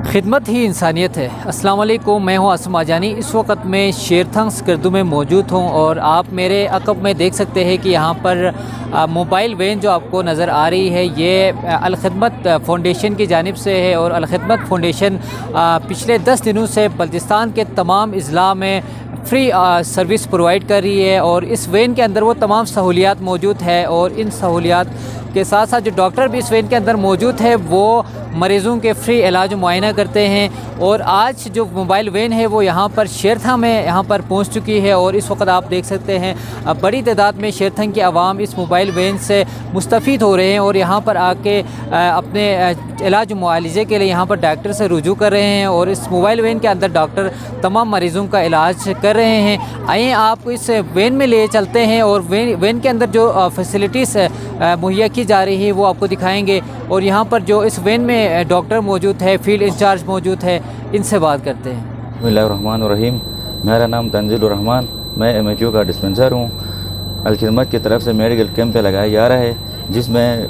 खिदमत ही इंसानियत है। अस्सलाम वालेकुम, मैं हूं आसिम आजानी। इस वक्त मैं शेरथंग स्कर्दू में मौजूद हूं और आप मेरे अकब में देख सकते हैं कि यहां पर मोबाइल वैन जो आपको नज़र आ रही है ये अल खिदमत फ़ाउंडेशन की जानिब से है। और अल खिदमत फ़ाउंडेशन पिछले 10 दिनों से बल्तिस्तान के तमाम अज़ला में फ्री सर्विस प्रोवाइड कर रही है और इस वैन के अंदर वो तमाम सहूलियात मौजूद है। और इन सहूलियात के साथ साथ जो डॉक्टर भी इस वैन के अंदर मौजूद है वो मरीज़ों के फ्री इलाज मुआयना करते हैं। और आज जो मोबाइल वैन है वो यहाँ पर शेरथंग में यहाँ पर पहुँच चुकी है और इस वक्त आप देख सकते हैं बड़ी तादाद में शेरथंग की आवाम इस मोबाइल वैन से मुस्तफ़ीद हो रहे हैं और यहाँ पर आके अपने इलाज मुआलजे के लिए यहाँ पर डॉक्टर से रुजू कर रहे हैं। और इस मोबाइल वैन के अंदर डॉक्टर तमाम मरीज़ों का इलाज कर रहे हैं। आइए आपको इस वैन में ले चलते हैं और वैन के अंदर जो फैसिलिटीज़ मुहैया की जा रही है वो आपको दिखाएंगे। और यहाँ पर जो इस वैन में डॉक्टर मौजूद है, फील्ड इंचार्ज मौजूद है, इनसे बात करते हैं। बिस्मिल्लाहिर्रहमानिर्रहीम। मेरा नाम तंजीलुर रहमान, मैं MHO का डिस्पेंसर हूँ। अल खिदमत की तरफ से मेडिकल कैंप लगाया जा रहा है जिसमें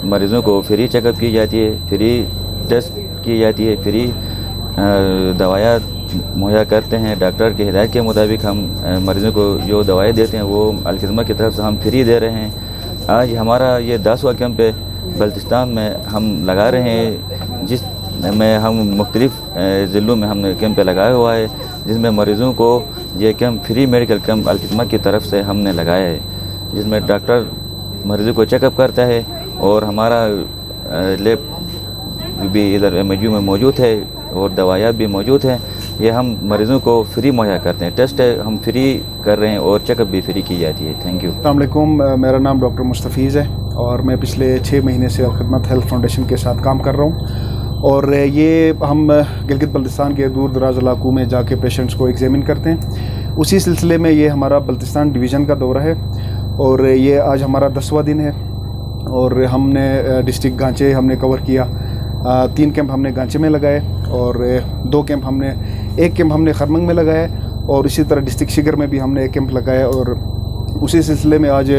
मरीज़ों को फ्री चेकअप की जाती है, फ्री टेस्ट की जाती है, फ्री दवाइयाँ मुहैया करते हैं। डॉक्टर की हिदायत के मुताबिक हम मरीज़ों को जो दवाएँ देते हैं वो अल खिदमत की तरफ से हम फ्री दे रहे हैं। आज हमारा ये 10वां कैंप है बल्तिस्तान में हम लगा रहे हैं, जिस में हम मुख्तलिफ़ ज़िलों में हमने कैंप लगाया हुआ है, जिसमें मरीज़ों को ये कैंप फ्री मेडिकल कैंप अल खिदमत की तरफ से हमने लगाया है, जिसमें डॉक्टर मरीज़ों को चेकअप करता है और हमारा लैब भी इधर MHO में मौजूद है और दवाइयाँ भी मौजूद हैं। ये हम मरीज़ों को फ्री मुहैया करते हैं, टेस्ट हम फ्री कर रहे हैं और चेकअप भी फ्री की जाती है। Thank you. अस्सलाम वालेकुम, मेरा नाम डॉक्टर मुस्तफ़ीज़ है और मैं पिछले 6 महीने से अल खिदमत हेल्थ फाउंडेशन के साथ काम कर रहा हूँ। और ये हम गिलगित बल्तिस्तान के दूर दराज इलाकों में जाके पेशेंट्स को एग्ज़ामिन करते हैं। उसी सिलसिले में ये हमारा बल्तिस्तान डिवीज़न का दौरा है और ये आज हमारा 10वां दिन है। और हमने डिस्ट्रिक्ट गांचे हमने कवर किया, 3 कैंप हमने गांचे में लगाए और 2 कैंप हमने, 1 कैंप हमने खरमंग में लगाया और इसी तरह डिस्ट्रिक्ट शिगर में भी हमने 1 कैंप लगाया। और उसी सिलसिले में आज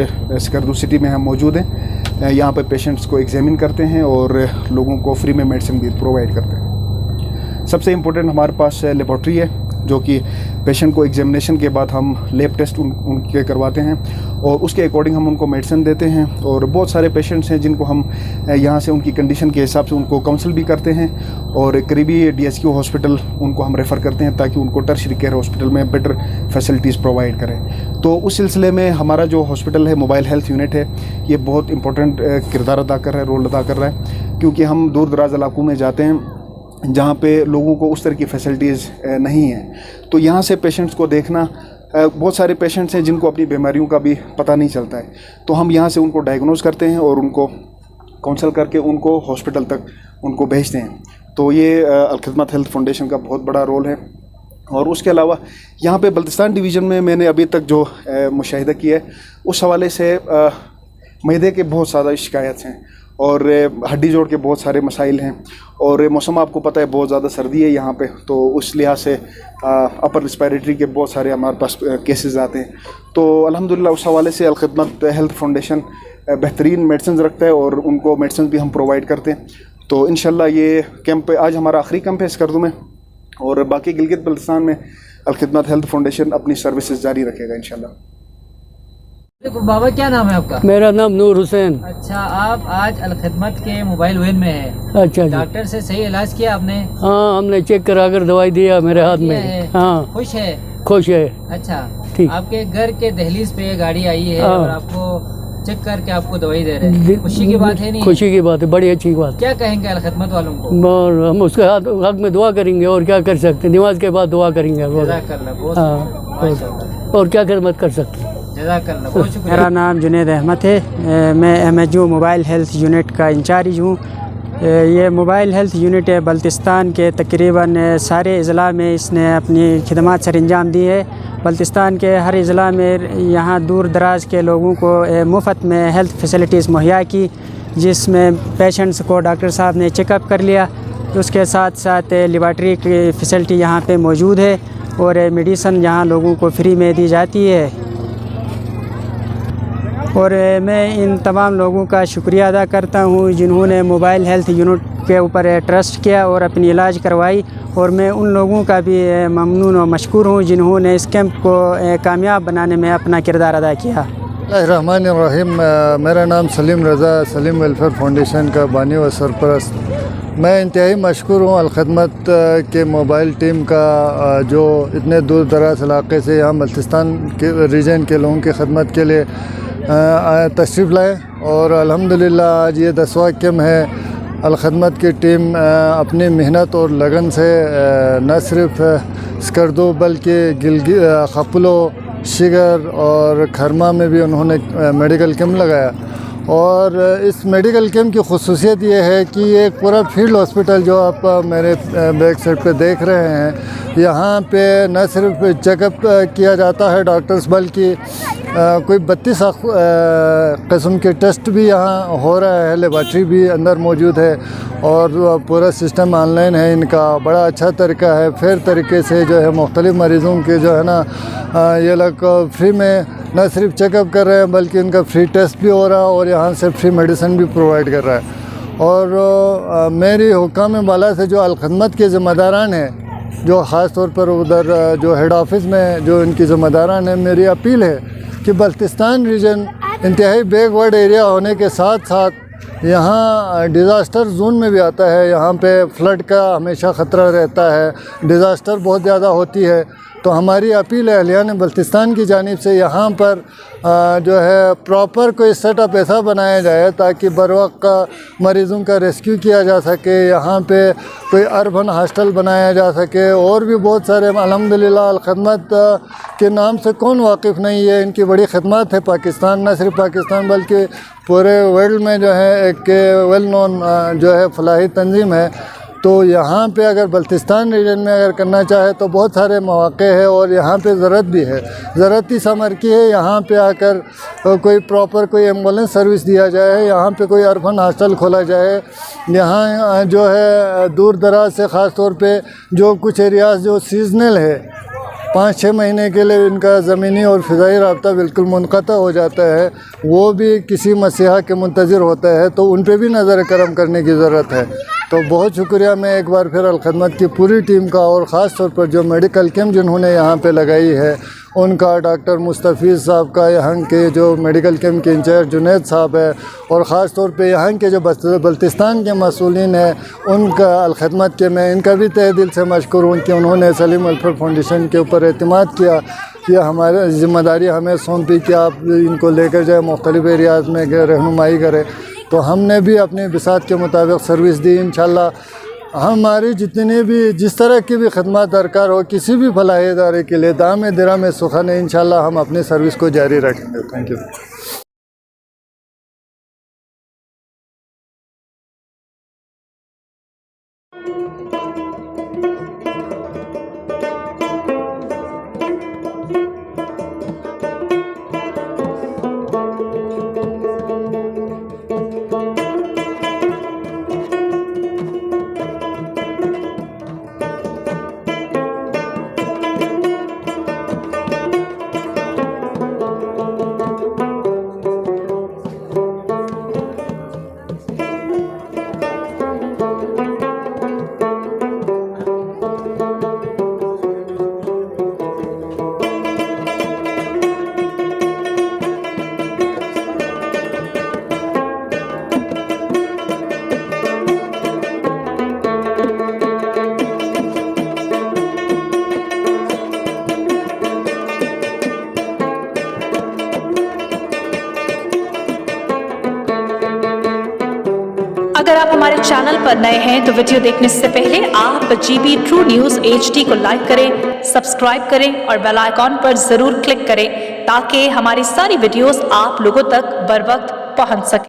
स्कर्दू सिटी में हम मौजूद हैं। यहाँ पर पेशेंट्स को एग्ज़ामिन करते हैं और लोगों को फ्री में मेडिसिन भी प्रोवाइड करते हैं। सबसे इम्पोर्टेंट हमारे पास लेबॉर्ट्री है जो कि पेशेंट को एग्जामिनेशन के बाद हम लैब टेस्ट उनके करवाते हैं और उसके अकॉर्डिंग हम उनको मेडिसिन देते हैं। और बहुत सारे पेशेंट्स हैं जिनको हम यहाँ से उनकी कंडीशन के हिसाब से उनको काउंसिल भी करते हैं और करीबी DSQ हॉस्पिटल उनको हम रेफ़र करते हैं ताकि उनको टर्शरी केयर हॉस्पिटल में बेटर फैसिलिटीज़ प्रोवाइड करें। तो उस सिलसिले में हमारा जो हॉस्पिटल है मोबाइल हेल्थ यूनिट है, ये बहुत इंपॉर्टेंट किरदार अदा कर रहा है, रोल अदा कर रहा है, क्योंकि हम दूर दराज इलाकों में जाते हैं जहाँ पे लोगों को उस तरह की फैसिलिटीज़ नहीं है। तो यहाँ से पेशेंट्स को देखना, बहुत सारे पेशेंट्स हैं जिनको अपनी बीमारियों का भी पता नहीं चलता है, तो हम यहाँ से उनको डायग्नोज करते हैं और उनको काउंसल करके उनको हॉस्पिटल तक उनको भेजते हैं। तो ये अल खिदमत हेल्थ फाउंडेशन का बहुत बड़ा रोल है। और उसके अलावा यहाँ पे बल्तिस्तान डिवीज़न में मैंने अभी तक जो मुशाहिदा किया है उस हवाले से मैदे के बहुत ज़्यादा शिकायत हैं और हड्डी जोड़ के बहुत सारे मसाइल हैं और मौसम आपको पता है बहुत ज़्यादा सर्दी है यहाँ पे, तो उस लिहाज से अपर रिस्पायरेटरी के बहुत सारे हमारे पास केसेस आते हैं। तो अल्हम्दुलिल्लाह उस हवाले से अल खिदमत हेल्थ फाउंडेशन बेहतरीन मेडिसिन रखता है और उनको मेडिसिन भी हम प्रोवाइड करते हैं। तो इंशाल्लाह ये कैंप आज हमारा आखिरी कैंप है स्कर्दू में और बाकी गिलगित बल्तिस्तान में अल खिदमत हेल्थ फाउंडेशन अपनी सर्विसेज जारी रखेगा इंशाल्लाह। बाबा क्या नाम है आपका? मेरा नाम नूर हुसैन। अच्छा, आप आज अल खिदमत के मोबाइल वैन में हैं। अच्छा, डॉक्टर से सही इलाज किया आपने? हाँ, हमने चेक करा कर दवाई दिया मेरे हाथ में। हाँ, खुश है? खुश है। अच्छा, ठीक। आपके घर के दहलीज पे ये गाड़ी आई है और आपको चेक करके आपको दवाई दे रहे हैं, खुशी की बात है? नहीं, खुशी की बात है, बड़ी अच्छी बात। क्या कहेंगे अल खिदमत वालों को? और हम उसके हक में दुआ करेंगे और क्या कर सकते हैं, नमाज के बाद दुआ करेंगे। और क्या खिदमत कर सकते हैं। मेरा नाम जुनैद अहमद है, मैं MHO मोबाइल हेल्थ यूनिट का इंचार्ज हूँ। ये मोबाइल हेल्थ यूनिट है बल्तिस्तान के तकरीबन सारे अज़ला में इसने अपनी खिदमत सर अंजाम दी है। बल्तिस्तान के हर अज़ला में यहाँ दूर दराज के लोगों को मुफ़्त में हेल्थ फैसिलिटीज़ मुहैया की। जिसमें पेशेंट्स को डॉक्टर साहब ने चेकअप कर लिया। उसके साथ साथ लेबॉरेटरी की फैसिलिटी यहाँ पे मौजूद है और मेडिसन यहाँ लोगों को फ्री में दी जाती है। और मैं इन तमाम लोगों का शुक्रिया अदा करता हूँ जिन्होंने मोबाइल हेल्थ यूनिट के ऊपर ट्रस्ट किया और अपनी इलाज करवाई, और मैं उन लोगों का भी ममनून और मशकूर हूँ जिन्होंने इस कैंप को कामयाब बनाने में अपना किरदार अदा किया। रहमानिर्रहीम। मेरा नाम सलीम रज़ा, सलीम वेलफेयर फाउंडेशन का बानी व सरपरस्त। मैं इंतहाई मशकूर हूँ अलखदमत के मोबाइल टीम का, जो इतने दूर दराज इलाके से यहाँ बल्तिस्तान के रीजन के लोगों की खदमत के लिए तशरीफ़ लाए। और अल्हम्दुलिल्लाह आज ये 10वां कैंप है। अलखदमत की टीम अपनी मेहनत और लगन से न सिर्फ स्कर्दो बल्कि खपलो, शिगर और खरमा में भी उन्होंने मेडिकल कैंप लगाया। और इस मेडिकल कैंप की खुसूसियत ये है कि ये पूरा फील्ड हॉस्पिटल जो आप मेरे बैक साइड पे देख रहे हैं, यहाँ पे न सिर्फ चेकअप किया जाता है डॉक्टर्स, बल्कि कोई 32 किस्म के टेस्ट भी यहाँ हो रहा है, लेबॉरेटरी भी अंदर मौजूद है और पूरा सिस्टम ऑनलाइन है इनका। बड़ा अच्छा तरीका है, फेयर तरीके से जो है मुख्तलिफ़ मरीज़ों के जो है ना ये लोग फ्री में न सिर्फ चेकअप कर रहे हैं बल्कि इनका फ्री टेस्ट भी हो रहा है और यहाँ से फ्री मेडिसिन भी प्रोवाइड कर रहा है। और मेरी हुकाम बाला से जो अलखदमत के ज़िम्मेदारान हैं, जो ख़ास तौर पर उधर जो हेड ऑफिस में जो इनकी ज़िम्मेदारान हैं, मेरी अपील है कि बल्तिस्तान रीजन इंतहाई बैकवर्ड एरिया होने के साथ साथ यहाँ डिज़ास्टर जोन में भी आता है। यहाँ पे फ्लड का हमेशा ख़तरा रहता है, डिज़ास्टर बहुत ज़्यादा होती है। तो हमारी अपील है अहलियान बल्तिस्तान की जानिब से यहाँ पर जो है प्रॉपर कोई सेटअप ऐसा बनाया जाए ताकि बर वक्त मरीज़ों का रेस्क्यू किया जा सके। यहाँ पे कोई अर्बन हॉस्टल बनाया जा सके और भी बहुत सारे। अल्हम्दुलिल्लाह अलखदमत के नाम से कौन वाकिफ़ नहीं है, इनकी बड़ी खिदमत है पाकिस्तान, न सिर्फ पाकिस्तान बल्कि पूरे वर्ल्ड में जो है एक वेल नोन जो है फलाही तंजीम है। तो यहाँ पे अगर बल्तिस्तान रीजन में अगर करना चाहे तो बहुत सारे मौक़े हैं और यहाँ पे ज़रूरत भी है। ज़रूरत इस अमर की है यहाँ पे आकर कोई प्रॉपर कोई एम्बुलेंस सर्विस दिया जाए, यहाँ पे कोई अर्बन हॉस्टल खोला जाए। यहाँ जो है दूर दराज से ख़ास तौर पे जो कुछ एरियाज़ जो सीजनल है, 5-6 महीने के लिए इनका ज़मीनी और फ़िज़ाई रब्ता बिल्कुल मुनक़ता हो जाता है, वो भी किसी मसीहा के मुंतज़िर होता है, तो उन पर भी नज़र करम करने की ज़रूरत है। तो बहुत शुक्रिया मैं एक बार फिर अलखदमत की पूरी टीम का, और ख़ास तौर पर जो मेडिकल कैंप जिन्होंने यहाँ पे लगाई है उनका, डॉक्टर मुस्तफ़ीज़ साहब का, यहाँ के जो मेडिकल कैंप के इंचार्ज जुनैद साहब है, और ख़ास तौर पे यहाँ के जो बल्तिस्तान के मसूलिन हैं उनका अलखदमत के मैं इनका भी तहे दिल से मशकूर हूँ कि उन्होंने सलीम वेलफेयर फाउंडेशन के ऊपर एतमाद किया कि हमारे ज़िम्मेदारी हमें सौंपी कि आप इनको लेकर जाए मुख्तलिफ़ एरियाज़ में रहनुमाई करें। तो हमने भी अपने बिसात के मुताबिक सर्विस दी। इंशाल्लाह हमारी जितनी भी जिस तरह की भी खदमात दरकार हो किसी भी फलाही इदारे के लिए दाम दिरा में सुखन है, इंशाल्लाह हम अपनी सर्विस को जारी रखेंगे। Thank you. अगर आप हमारे चैनल पर नए हैं तो वीडियो देखने से पहले आप GB ट्रू न्यूज़ HD को लाइक करें, सब्सक्राइब करें और बेल आइकॉन पर ज़रूर क्लिक करें ताकि हमारी सारी वीडियोस आप लोगों तक बर वक्त पहुंच सके।